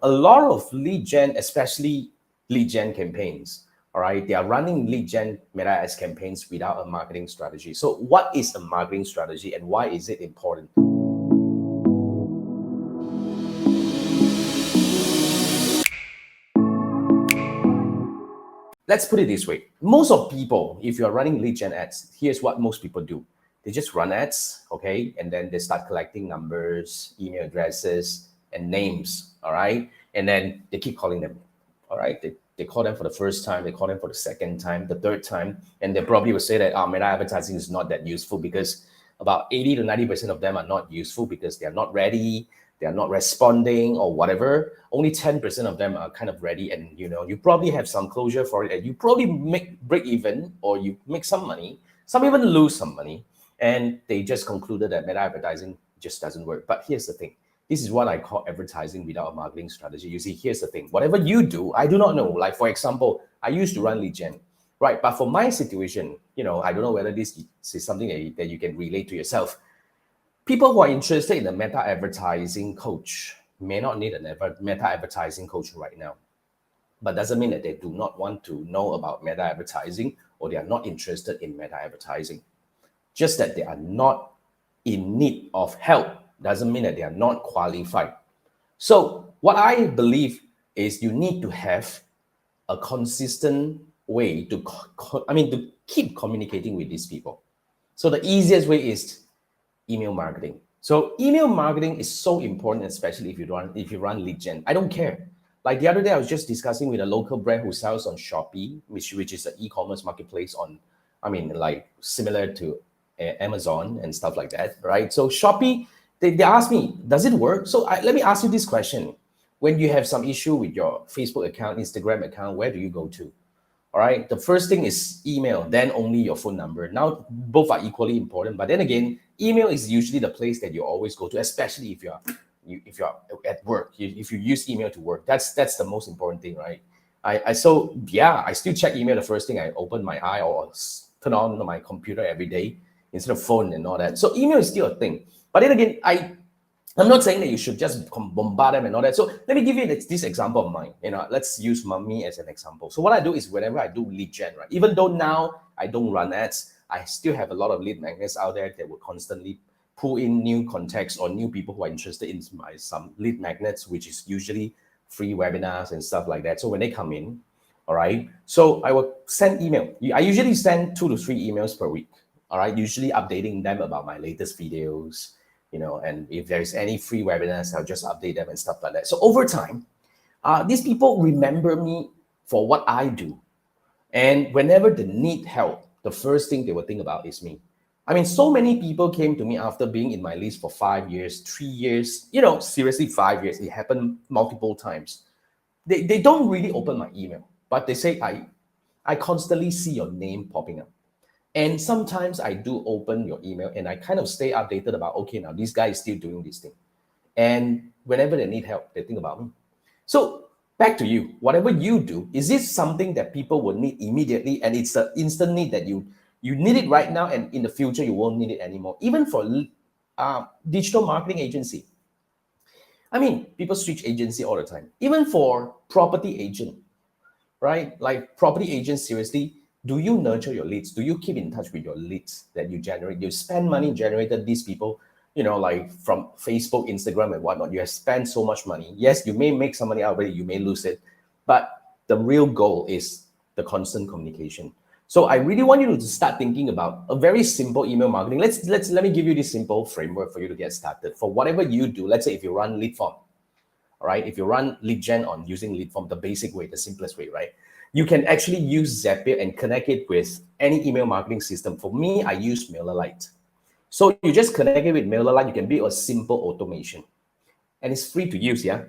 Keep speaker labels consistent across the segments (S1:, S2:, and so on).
S1: a lot of lead gen, especially lead gen campaigns, all right, they are running lead gen meta ads campaigns without a marketing strategy. So what is a marketing strategy and why is it important? Let's put it this way. Most of people, if you're running lead gen ads, here's what most people do. They just run ads, okay? And then they start collecting numbers, email addresses, and names, all right? And then they keep calling them, all right? They call them for the first time, they call them for the second time, the third time, and they probably will say that meta advertising is not that useful because about 80 to 90% of them are not useful because they are not ready, they are not responding or whatever. Only 10% of them are kind of ready, and you probably have some closure for it, and you probably break even or you make some money. Some even lose some money, and they just concluded that meta advertising just doesn't work. But here's the thing. This is what I call advertising without a marketing strategy. You see, here's the thing. Whatever you do, I do not know. Like, for example, I used to run lead gen, right? But for my situation, I don't know whether this is something that you can relate to yourself. People who are interested in a meta advertising coach may not need a meta advertising coach right now. But doesn't mean that they do not want to know about meta advertising or they are not interested in meta advertising. Just that they are not in need of help doesn't mean that they are not qualified. So what I believe is you need to have a consistent way to keep communicating with these people. So the easiest way is email marketing. So email marketing is so important, especially if you run lead gen. I don't care. Like the other day, I was just discussing with a local brand who sells on Shopee, which is an e-commerce marketplace like similar to Amazon and stuff like that, right? So Shopee, they asked me, does it work? So let me ask you this question. When you have some issue with your Facebook account, Instagram account, where do you go to? All right. The first thing is email, then only your phone number. Now, both are equally important. But then again, email is usually the place that you always go to, especially if you're at work. If you use email to work, that's the most important thing, right? I still check email the first thing I open my eye or turn on my computer every day instead of phone and all that. So email is still a thing. But then again, I'm not saying that you should just bombard them and all that. So let me give you this example of mine. Let's use me as an example. So what I do is whenever I do lead gen, right? Even though now I don't run ads, I still have a lot of lead magnets out there that will constantly pull in new contacts or new people who are interested in some lead magnets, which is usually free webinars and stuff like that. So when they come in, all right, so I will send email. I usually send 2 to 3 emails per week, all right, usually updating them about my latest videos, and if there's any free webinars, I'll just update them and stuff like that. So over time, these people remember me for what I do. And whenever they need help, the first thing they will think about is me. I mean, so many people came to me after being in my list for 5 years, 3 years, seriously, 5 years. It happened multiple times. They don't really open my email, but they say, I constantly see your name popping up. And sometimes I do open your email and I kind of stay updated about, okay, now this guy is still doing this thing. And whenever they need help, they think about me. So back to you, whatever you do, is this something that people will need immediately? And it's an instant need that you need it right now, and in the future, you won't need it anymore. Even for digital marketing agency. I mean, people switch agency all the time. Even for property agent, right? Like property agents, seriously, do you nurture your leads? Do you keep in touch with your leads that you generate? You spend money generated these people, like from Facebook, Instagram, and whatnot. You have spent so much money. Yes, you may make some money out of it, you may lose it, but the real goal is the constant communication. So I really want you to start thinking about a very simple email marketing. Let me give you this simple framework for you to get started. For whatever you do, let's say if you run lead form, all right, if you run lead gen on using lead form, the basic way, the simplest way, right? You can actually use Zapier and connect it with any email marketing system. For me, I use Mailerlite. So you just connect it with Mailerlite, you can build a simple automation. And it's free to use, yeah?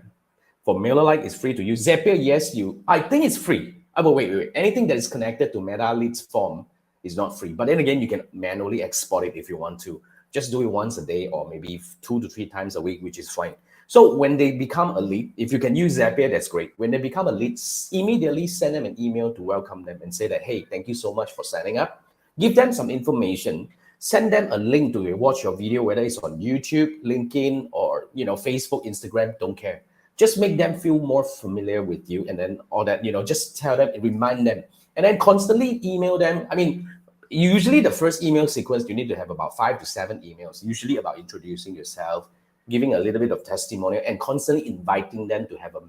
S1: For Mailerlite, it's free to use. Zapier, yes, I think it's free. But wait. Anything that is connected to Meta Leads form is not free. But then again, you can manually export it if you want to. Just do it once a day or maybe 2 to 3 times a week, which is fine. So when they become a lead, if you can use Zapier, that's great. When they become a lead, immediately send them an email to welcome them and say that, hey, thank you so much for signing up. Give them some information. Send them a link to watch your video, whether it's on YouTube, LinkedIn, or Facebook, Instagram, don't care. Just make them feel more familiar with you, and then all that, just tell them, remind them, and then constantly email them. I mean, usually the first email sequence, you need to have about 5 to 7 emails, usually about introducing yourself, giving a little bit of testimonial, and constantly inviting them to have a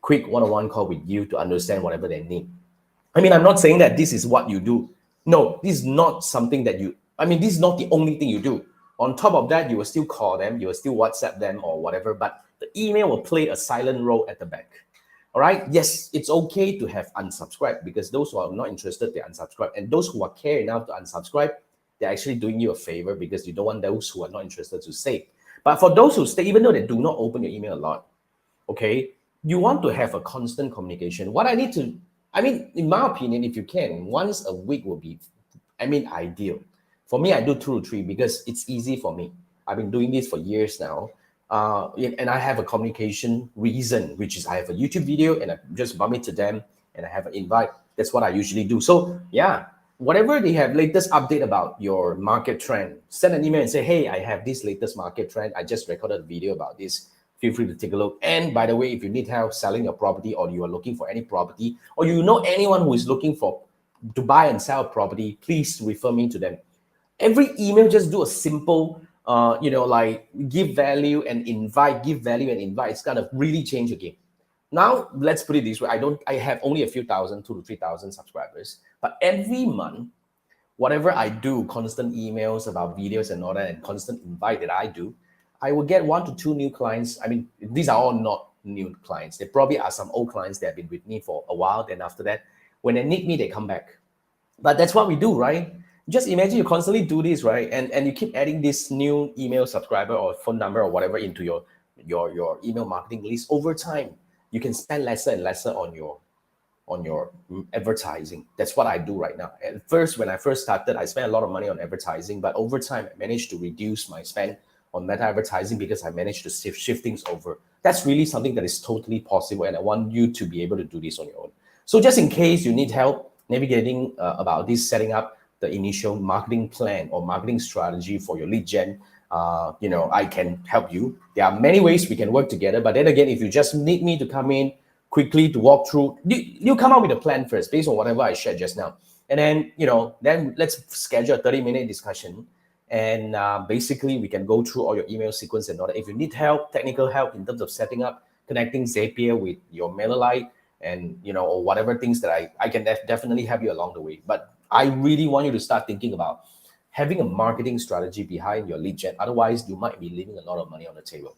S1: quick one-on-one call with you to understand whatever they need. I mean, I'm not saying that this is what you do. No, this is not something that this is not the only thing you do. On top of that, you will still call them, you will still WhatsApp them or whatever, but the email will play a silent role at the back. All right. Yes, it's okay to have unsubscribe, because those who are not interested, they unsubscribe. And those who are care enough to unsubscribe, they're actually doing you a favor, because you don't want those who are not interested to stay. But for those who stay, even though they do not open your email a lot, okay, you want to have a constant communication. In my opinion, if you can, once a week will be, ideal. For me, I do 2 to 3 because it's easy for me. I've been doing this for years now. And I have a communication reason, which is I have a YouTube video and I just bump it to them and I have an invite. That's what I usually do. So yeah, whatever they have latest update about your market trend, send an email and say, hey, I have this latest market trend. I just recorded a video about this. Feel free to take a look. And by the way, if you need help selling your property, or you are looking for any property, or you know anyone who is looking to buy and sell property, please refer me to them. Every email, just do a simple like give value and invite, it's gonna really change the game. Now, let's put it this way. I have only a few thousand, 2 to 3,000 subscribers, but every month, whatever I do, constant emails about videos and all that, and constant invite that I do, I will get 1 to 2 new clients. These are all not new clients. They probably are some old clients that have been with me for a while. Then after that, when they need me, they come back. But that's what we do, right? Just imagine you constantly do this, right? And you keep adding this new email subscriber or phone number or whatever into your email marketing list. Over time, you can spend lesser and lesser on your advertising. That's what I do right now. At first, when I first started, I spent a lot of money on advertising, but over time, I managed to reduce my spend on meta advertising because I managed to shift things over. That's really something that is totally possible, and I want you to be able to do this on your own. So just in case you need help navigating about this, setting up the initial marketing plan or marketing strategy for your lead gen, I can help you. There are many ways we can work together, but then again, if you just need me to come in quickly to walk through, you come up with a plan first based on whatever I shared just now. And then, then let's schedule a 30-minute discussion. And basically, we can go through all your email sequence and all that. If you need help, technical help in terms of setting up, connecting Zapier with your Mailerlite, and or whatever things that I can definitely help you along the way. But I really want you to start thinking about having a marketing strategy behind your lead gen. Otherwise, you might be leaving a lot of money on the table.